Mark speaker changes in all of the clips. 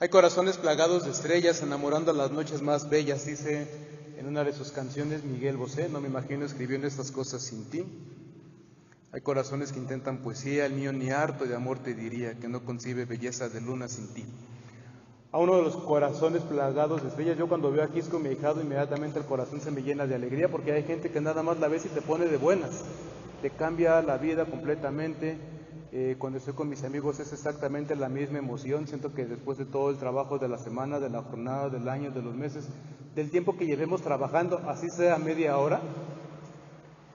Speaker 1: Hay corazones plagados de estrellas, enamorando las noches más bellas, dice en una de sus canciones Miguel Bosé. No me imagino escribiendo estas cosas sin ti. Hay corazones que intentan poesía, el mío ni harto de amor te diría, que no concibe belleza de luna sin ti. A uno de los corazones plagados de estrellas, yo cuando veo a Quisco, mi ahijado, inmediatamente el corazón se me llena de alegría, porque hay gente que nada más la ves y te pone de buenas, te cambia la vida completamente. Cuando estoy con mis amigos es exactamente la misma emoción. Siento que después de todo el trabajo de la semana, de la jornada, del año, de los meses, del tiempo que llevemos trabajando, así sea media hora,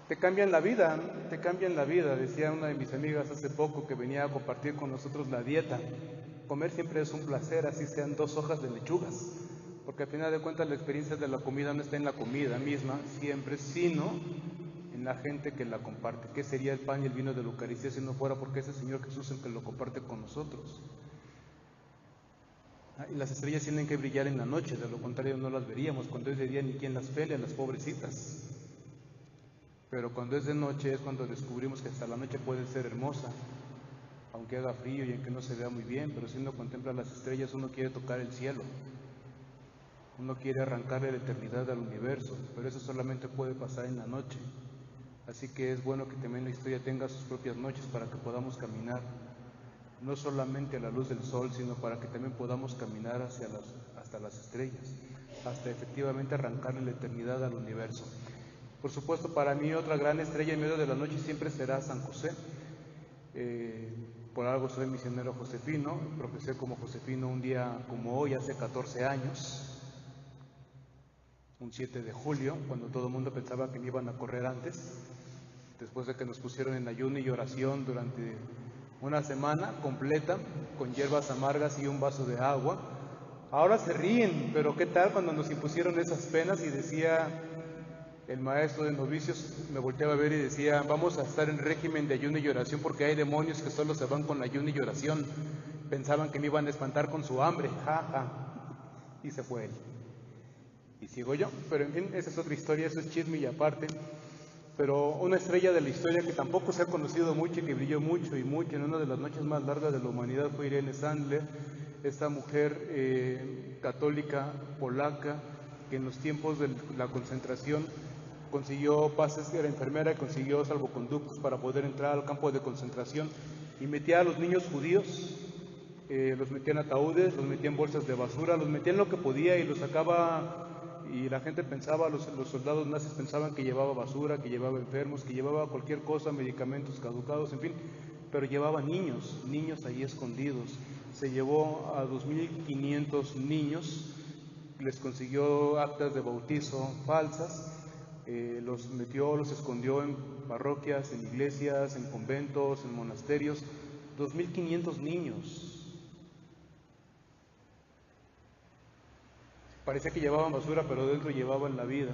Speaker 1: te cambian la vida, te cambian la vida. Decía una de mis amigas hace poco que venía a compartir con nosotros la dieta. Comer siempre es un placer, así sean 2 hojas de lechugas, porque al final de cuentas la experiencia de la comida no está en la comida misma siempre, sino en la gente que la comparte. ¿Qué sería el pan y el vino de la Eucaristía si no fuera porque ese Señor Jesús es el que lo comparte con nosotros? Y las estrellas tienen que brillar en la noche, de lo contrario no las veríamos. Cuando es de día ni quien las pele a las pobrecitas. Pero cuando es de noche es cuando descubrimos que hasta la noche puede ser hermosa, aunque haga frío y aunque no se vea muy bien. Pero si uno contempla las estrellas, uno quiere tocar el cielo, uno quiere arrancarle la eternidad al universo, pero eso solamente puede pasar en la noche. Así que es bueno que también la historia tenga sus propias noches para que podamos caminar, no solamente a la luz del sol, sino para que también podamos caminar hasta las estrellas, hasta efectivamente arrancarle la eternidad al universo. Por supuesto, para mí otra gran estrella en medio de la noche siempre será San José. Por algo soy misionero josefino, profesé como josefino un día como hoy, hace 14 años, un 7 de julio, cuando todo el mundo pensaba que me iban a correr antes, después de que nos pusieron en ayuno y oración durante una semana completa, con hierbas amargas y un vaso de agua. Ahora se ríen, pero ¿qué tal cuando nos impusieron esas penas? Y decía el maestro de novicios, me volteaba a ver y decía: vamos a estar en régimen de ayuno y oración porque hay demonios que solo se van con ayuno y oración. Pensaban que me iban a espantar con su hambre, y se fue él. Y sigo yo, pero en fin, esa es otra historia, eso es chisme y aparte. Pero una estrella de la historia que tampoco se ha conocido mucho y que brilló mucho y mucho en una de las noches más largas de la humanidad fue Irene Sandler, esta mujer católica polaca que en los tiempos de la concentración consiguió pases, era enfermera y consiguió salvoconductos para poder entrar al campo de concentración y metía a los niños judíos, los metía en ataúdes, los metía en bolsas de basura, los metía en lo que podía y los sacaba. Y la gente pensaba, los soldados nazis pensaban que llevaba basura, que llevaba enfermos, que llevaba cualquier cosa, medicamentos caducados, en fin, pero llevaba niños ahí escondidos. Se llevó a 2.500 niños, les consiguió actas de bautizo falsas, los metió, los escondió en parroquias, en iglesias, en conventos, en monasterios. 2.500 niños. Parecía que llevaban basura, pero dentro llevaban la vida.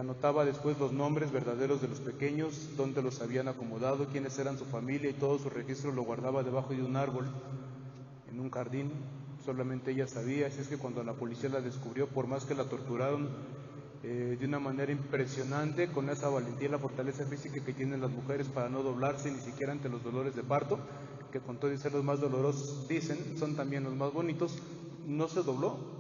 Speaker 1: Anotaba después los nombres verdaderos de los pequeños, dónde los habían acomodado, quiénes eran su familia, y todo su registro lo guardaba debajo de un árbol, en un jardín. Solamente ella sabía. Así es que cuando la policía la descubrió, por más que la torturaron de una manera impresionante, con esa valentía y la fortaleza física que tienen las mujeres para no doblarse ni siquiera ante los dolores de parto, que con todo y ser los más dolorosos, dicen, son también los más bonitos, no se dobló.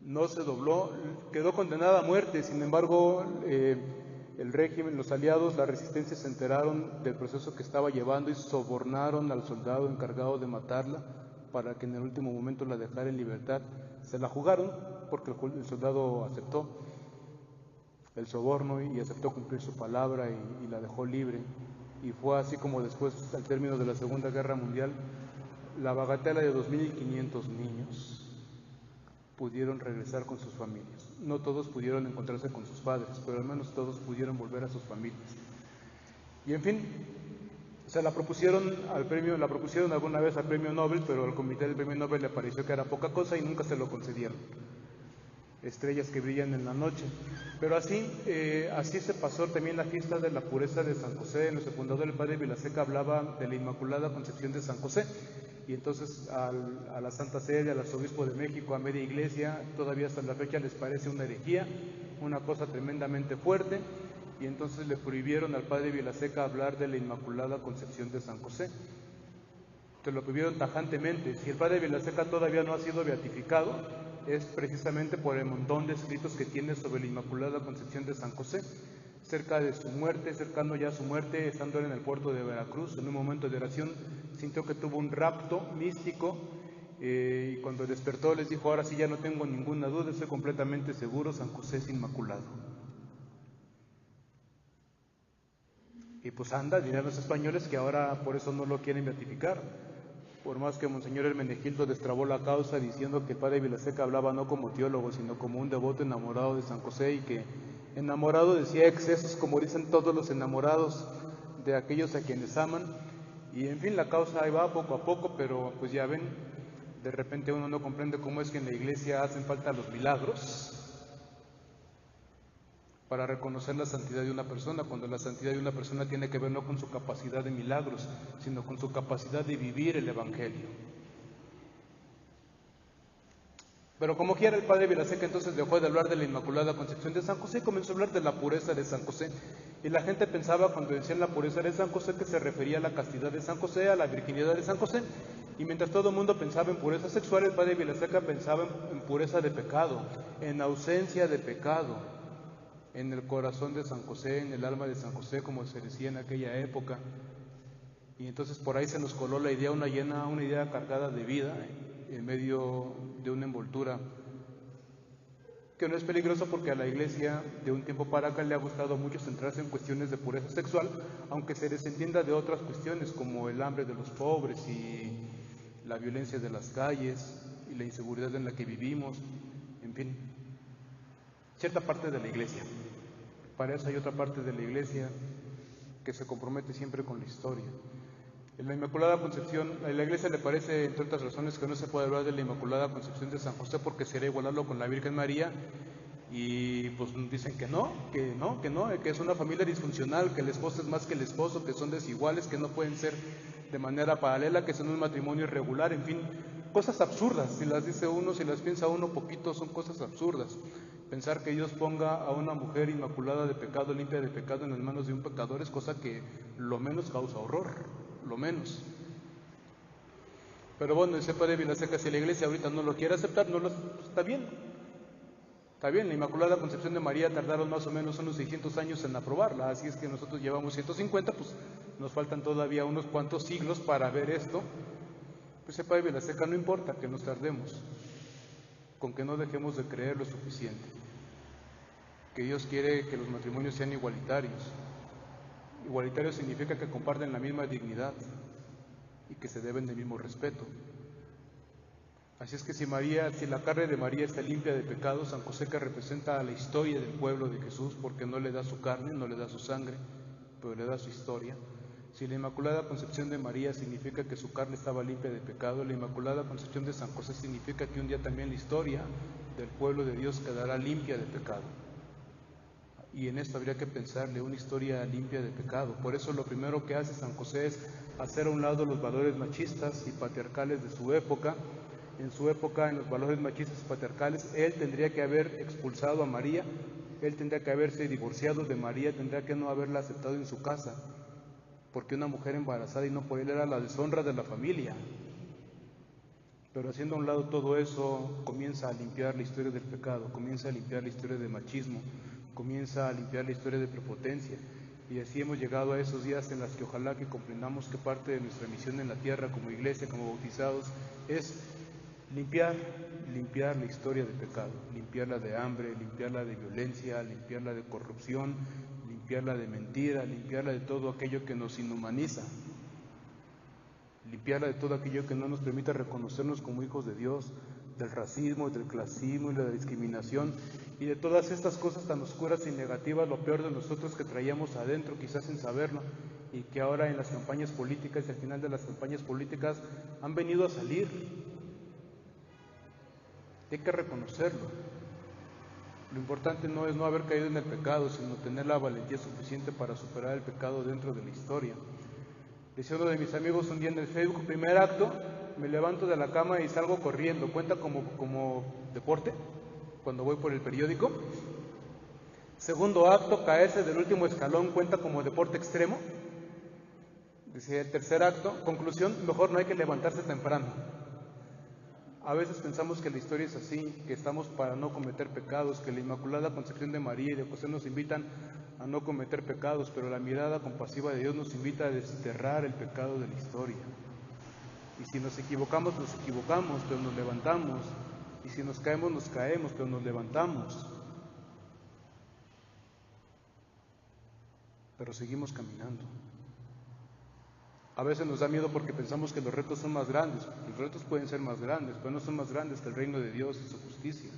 Speaker 1: No se dobló, quedó condenada a muerte. Sin embargo, el régimen, los aliados, la resistencia se enteraron del proceso que estaba llevando y sobornaron al soldado encargado de matarla para que en el último momento la dejara en libertad. Se la jugaron porque el soldado aceptó el soborno y aceptó cumplir su palabra y la dejó libre. Y fue así como después, al término de la Segunda Guerra Mundial, la bagatela de 2.500 niños pudieron regresar con sus familias. No todos pudieron encontrarse con sus padres, pero al menos todos pudieron volver a sus familias. Y en fin, se la propusieron alguna vez al premio Nobel, pero al comité del premio Nobel le pareció que era poca cosa y nunca se lo concedieron. Estrellas que brillan en la noche. Pero así se pasó también la fiesta de la pureza de San José. En lo secundado el padre Vilaseca hablaba de la Inmaculada Concepción de San José. Y entonces a la Santa Sede, al Arzobispo de México, a media iglesia, todavía hasta la fecha les parece una herejía, una cosa tremendamente fuerte, y entonces le prohibieron al padre Vilaseca hablar de la Inmaculada Concepción de San José. te lo prohibieron tajantemente. Si el padre Vilaseca todavía no ha sido beatificado, es precisamente por el montón de escritos que tiene sobre la Inmaculada Concepción de San José, cerca de su muerte, cercano ya a su muerte, estando él en el puerto de Veracruz, en un momento de oración, sintió que tuvo un rapto místico, y cuando despertó les dijo: ahora sí ya no tengo ninguna duda, estoy completamente seguro, San José es inmaculado. Y pues anda, dirán los españoles que ahora por eso no lo quieren beatificar, por más que Monseñor Hermenegildo destrabó la causa diciendo que el padre Vilaseca hablaba no como teólogo, sino como un devoto enamorado de San José, y que enamorado decía excesos, como dicen todos los enamorados de aquellos a quienes aman. Y en fin, la causa ahí va poco a poco, pero pues ya ven, de repente uno no comprende cómo es que en la iglesia hacen falta los milagros para reconocer la santidad de una persona, cuando la santidad de una persona tiene que ver no con su capacidad de milagros, sino con su capacidad de vivir el Evangelio. Pero como quiera, el padre Vilaseca entonces dejó de hablar de la Inmaculada Concepción de San José y comenzó a hablar de la pureza de San José. Y la gente pensaba, cuando decían la pureza de San José, que se refería a la castidad de San José, a la virginidad de San José. Y mientras todo el mundo pensaba en pureza sexual, el padre Vilaseca pensaba en pureza de pecado, en ausencia de pecado, en el corazón de San José, en el alma de San José, como se decía en aquella época. Y entonces por ahí se nos coló la idea, una idea cargada de vida, en medio de una envoltura que no es peligroso, porque a la iglesia de un tiempo para acá le ha gustado mucho centrarse en cuestiones de pureza sexual, aunque se desentienda de otras cuestiones como el hambre de los pobres y la violencia de las calles y la inseguridad en la que vivimos, en fin, cierta parte de la iglesia. Para eso hay otra parte de la iglesia que se compromete siempre con la historia. En la Inmaculada Concepción, a la iglesia le parece, entre otras razones, que no se puede hablar de la Inmaculada Concepción de San José porque sería igualarlo con la Virgen María, y pues dicen que es una familia disfuncional, que el esposo es más que el esposo, que son desiguales, que no pueden ser de manera paralela, que son un matrimonio irregular, en fin, cosas absurdas. Si las dice uno, si las piensa uno poquito, son cosas absurdas. Pensar que Dios ponga a una mujer inmaculada de pecado, limpia de pecado, en las manos de un pecador es cosa que lo menos causa horror, lo menos. Pero bueno, ese padre Vilaseca, si la iglesia ahorita no lo quiere aceptar, está bien. Está bien, la Inmaculada Concepción de María tardaron más o menos unos 600 años en aprobarla, así es que nosotros llevamos 150, pues nos faltan todavía unos cuantos siglos para ver esto. Pues ese padre Vilaseca, no importa que nos tardemos, con que no dejemos de creer lo suficiente, que Dios quiere que los matrimonios sean igualitarios. Igualitarios significa que comparten la misma dignidad y que se deben del mismo respeto. Así es que si la carne de María está limpia de pecado, San José, que representa a la historia del pueblo de Jesús, porque no le da su carne, no le da su sangre, pero le da su historia. Si la Inmaculada Concepción de María significa que su carne estaba limpia de pecado, la Inmaculada Concepción de San José significa que un día también la historia del pueblo de Dios quedará limpia de pecado. Y en esto habría que pensarle, una historia limpia de pecado. Por eso lo primero que hace San José es hacer a un lado los valores machistas y patriarcales de su época. En su época, en los valores machistas y patriarcales, él tendría que haber expulsado a María, él tendría que haberse divorciado de María, tendría que no haberla aceptado en su casa, porque una mujer embarazada y no por él era la deshonra de la familia. Pero haciendo a un lado todo eso, comienza a limpiar la historia del pecado, comienza a limpiar la historia del machismo, comienza a limpiar la historia de prepotencia. Y así hemos llegado a esos días en los que ojalá que comprendamos que parte de nuestra misión en la tierra como iglesia, como bautizados, es limpiar la historia del pecado, limpiarla de hambre, limpiarla de violencia, limpiarla de corrupción, limpiarla de mentira, limpiarla de todo aquello que nos inhumaniza, limpiarla de todo aquello que no nos permita reconocernos como hijos de Dios, del racismo, del clasismo y de la discriminación, y de todas estas cosas tan oscuras y negativas, lo peor de nosotros que traíamos adentro, quizás sin saberlo, y que ahora en las campañas políticas y al final de las campañas políticas han venido a salir. Hay que reconocerlo. Lo importante no es no haber caído en el pecado, sino tener la valentía suficiente para superar el pecado dentro de la historia. Decía uno de mis amigos un día en el Facebook: primer acto, me levanto de la cama y salgo corriendo. ¿Cuenta como deporte cuando voy por el periódico? Segundo acto, caerse del último escalón, ¿cuenta como deporte extremo? Decía el tercer acto, conclusión, mejor no hay que levantarse temprano. A veces pensamos que la historia es así, que estamos para no cometer pecados, que la Inmaculada Concepción de María y de José nos invitan a no cometer pecados, pero la mirada compasiva de Dios nos invita a desterrar el pecado de la historia. Y si nos equivocamos, pero nos levantamos. Y si nos caemos, pero nos levantamos. Pero seguimos caminando. A veces nos da miedo porque pensamos que los retos son más grandes. Los retos pueden ser más grandes, pero no son más grandes que el reino de Dios y su justicia.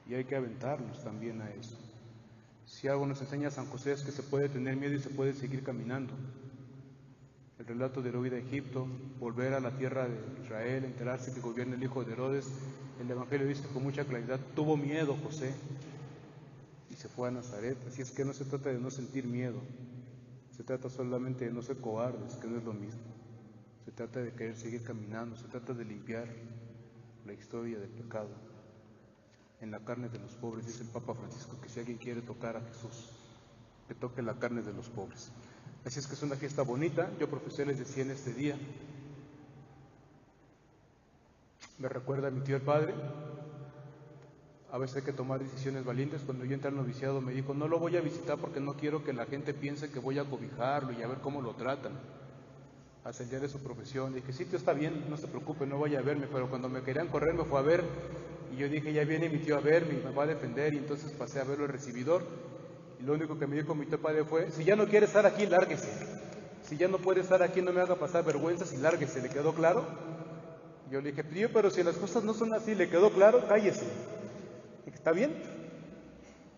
Speaker 1: Y hay que aventarnos también a eso. Si algo nos enseña San José es que se puede tener miedo y se puede seguir caminando. El relato de la huida a Egipto, volver a la tierra de Israel, enterarse que gobierna el hijo de Herodes, el Evangelio dice con mucha claridad, tuvo miedo José y se fue a Nazaret. Así es que no se trata de no sentir miedo, se trata solamente de no ser cobardes, que no es lo mismo. Se trata de querer seguir caminando, se trata de limpiar la historia del pecado en la carne de los pobres. Dice el Papa Francisco que si alguien quiere tocar a Jesús, que toque la carne de los pobres. Así es que es una fiesta bonita. Yo, profesor, les decía en este día, me recuerda a mi tío el padre. A veces hay que tomar decisiones valientes. Cuando yo entré al noviciado me dijo, no lo voy a visitar porque no quiero que la gente piense que voy a cobijarlo y a ver cómo lo tratan. Hasta el día de su profesión. Dije, sí, tío, está bien, no se preocupe, no vaya a verme. Pero cuando me querían correr me fue a ver. Y yo dije, ya viene mi tío a verme y me va a defender. Y entonces pasé a verlo al recibidor. Y lo único que me dijo mi tío padre fue, si ya no quiere estar aquí, lárguese. Si ya no puede estar aquí, no me haga pasar vergüenzas y lárguese. ¿Le quedó claro? Yo le dije, tío, pero si las cosas no son así, ¿le quedó claro? Cállese. Dije, ¿está bien?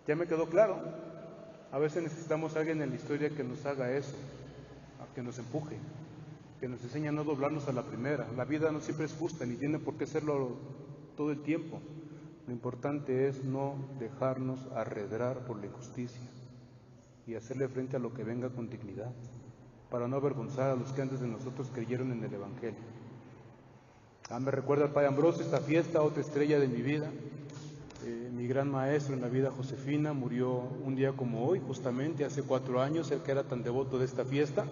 Speaker 1: Ya me quedó claro. A veces necesitamos a alguien en la historia que nos haga eso, que nos empuje, que nos enseñe a no doblarnos a la primera. La vida no siempre es justa, ni tiene por qué serlo todo el tiempo. Lo importante es no dejarnos arredrar por la injusticia y hacerle frente a lo que venga con dignidad, para no avergonzar a los que antes de nosotros creyeron en el Evangelio. Me recuerda al Padre Ambrosio esta fiesta, otra estrella de mi vida. Mi gran maestro en la vida, Josefina, murió un día como hoy, justamente hace 4 años, el que era tan devoto de esta fiesta,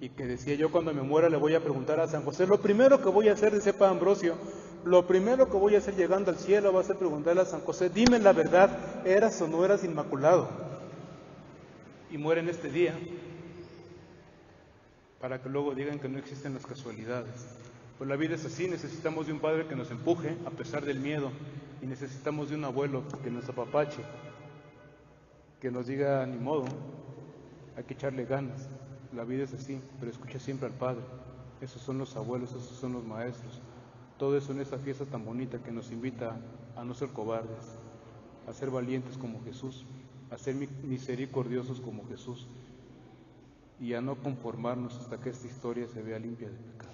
Speaker 1: y que decía, yo cuando me muera le voy a preguntar a San José, lo primero que voy a hacer, dice Padre Ambrosio, lo primero que voy a hacer llegando al cielo va a ser preguntarle a San José, dime la verdad, ¿eras o no eras inmaculado? Y muere en este día, para que luego digan que no existen las casualidades. Pues la vida es así, necesitamos de un padre que nos empuje a pesar del miedo, y necesitamos de un abuelo que nos apapache, que nos diga, ni modo, hay que echarle ganas. La vida es así, pero escucha siempre al Padre. Esos son los abuelos, esos son los maestros. Todo eso en esta fiesta tan bonita que nos invita a no ser cobardes, a ser valientes como Jesús, a ser misericordiosos como Jesús y a no conformarnos hasta que esta historia se vea limpia de pecado.